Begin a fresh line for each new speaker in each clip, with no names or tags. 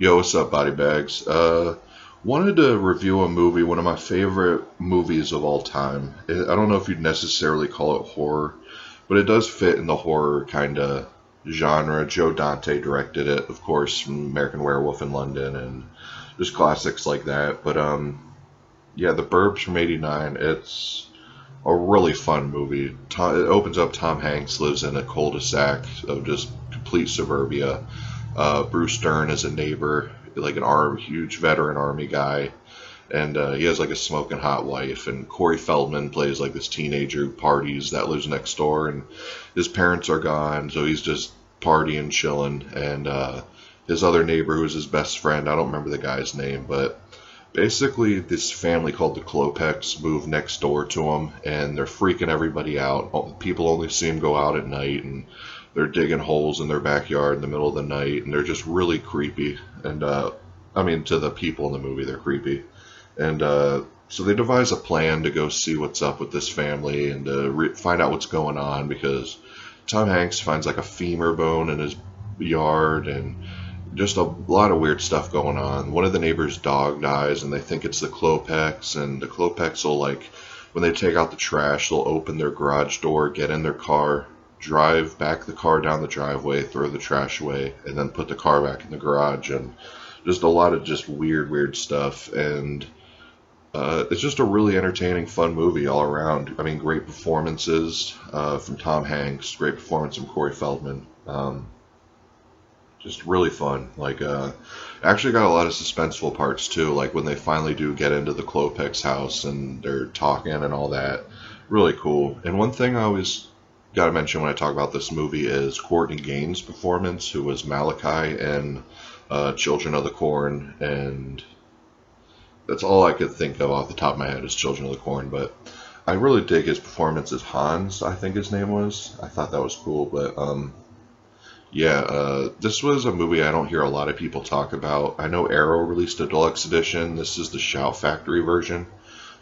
Yo, what's up, body bags? Wanted to review a movie, one of my favorite movies of all time. I don't know if you'd necessarily call it horror, but it does fit in the horror kind of genre. Joe Dante directed it, of course, from American Werewolf in London and just classics like that. But yeah, The Burbs from '89. It's a really fun movie. It opens up. Tom Hanks lives in a cul-de-sac of just complete suburbia. Bruce Dern is a neighbor, like huge veteran army guy, and he has like a smoking hot wife. And Corey Feldman plays like this teenager who parties that lives next door, and his parents are gone, so he's just partying, chilling. And his other neighbor, who's his best friend, I don't remember the guy's name, but basically this family called the Klopeks moved next door to him, and they're freaking everybody out. People only see him go out at night, and they're digging holes in their backyard in the middle of the night, and they're just really creepy. And I mean, to the people in the movie, they're creepy. And so they devise a plan to go see what's up with this family and to find out what's going on, because Tom Hanks finds like a femur bone in his yard and just a lot of weird stuff going on. One of the neighbors' dog dies, and they think it's the Klopeks, and the Klopeks will, like, when they take out the trash, they'll open their garage door, get in their car, drive back the car down the driveway, throw the trash away, and then put the car back in the garage. And just a lot of just weird stuff. And it's just a really entertaining, fun movie all around. I mean, great performances from Tom Hanks, great performance from Corey Feldman. Just really fun. Like, actually got a lot of suspenseful parts too, like when they finally do get into the Klopeks house and they're talking and all that. Really cool. And one thing I always got to mention when I talk about this movie is Courtney Gaines' performance, who was Malachi in Children of the Corn, and that's all I could think of off the top of my head is Children of the Corn. But I really dig his performance as Hans, I think his name was. I thought that was cool. But yeah, this was a movie I don't hear a lot of people talk about. I know Arrow released a deluxe edition. This is the Shout Factory version.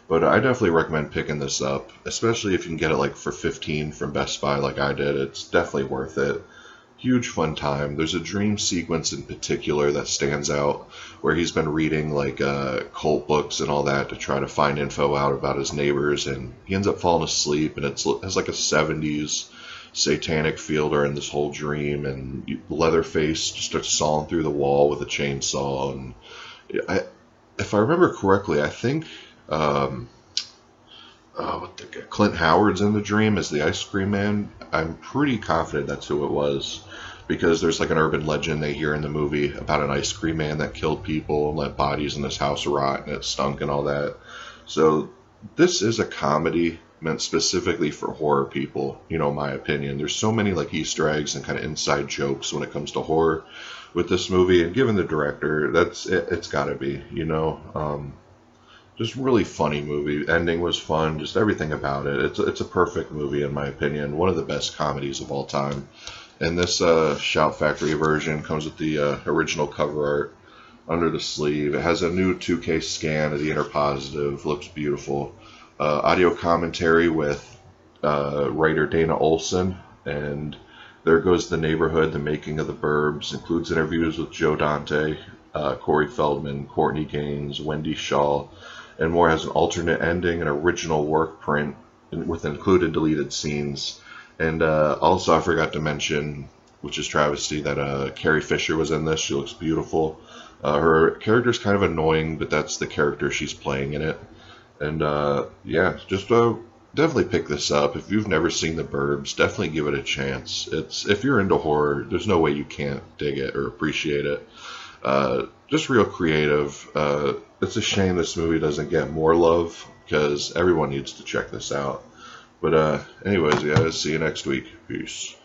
But I definitely recommend picking this up, especially if you can get it like for 15 from Best Buy like I did. It's definitely worth it. Huge fun time. There's a dream sequence in particular that stands out where he's been reading like cult books and all that to try to find info out about his neighbors, and he ends up falling asleep, and it has like a 70s satanic feel during this whole dream, and Leatherface just starts sawing through the wall with a chainsaw. And if I remember correctly, I think Clint Howard's in the dream as the ice cream man. I'm pretty confident that's who it was, because there's like an urban legend they hear in the movie about an ice cream man that killed people and let bodies in this house rot, and it stunk and all that. So this is a comedy meant specifically for horror people, in my opinion. There's so many like Easter eggs and kind of inside jokes when it comes to horror with this movie, and given the director, it's got to be, just really funny movie. Ending was fun. Just everything about it. It's a perfect movie in my opinion. One of the best comedies of all time. And this Shout Factory version comes with the original cover art under the sleeve. It has a new 2K scan of the inner positive. Looks beautiful. Audio commentary with writer Dana Olson. And There Goes the Neighborhood, The Making of the Burbs. Includes interviews with Joe Dante, Corey Feldman, Courtney Gaines, Wendy Shaw, and more. Has an alternate ending, an original work print with included deleted scenes. And also I forgot to mention, which is travesty, that Carrie Fisher was in this. She looks beautiful. Her character's kind of annoying, but that's the character she's playing in it. And yeah, just definitely pick this up. If you've never seen The Burbs, definitely give it a chance. If you're into horror, there's no way you can't dig it or appreciate it. Just real creative. It's a shame this movie doesn't get more love, because everyone needs to check this out. But anyways, guys, see you next week. Peace.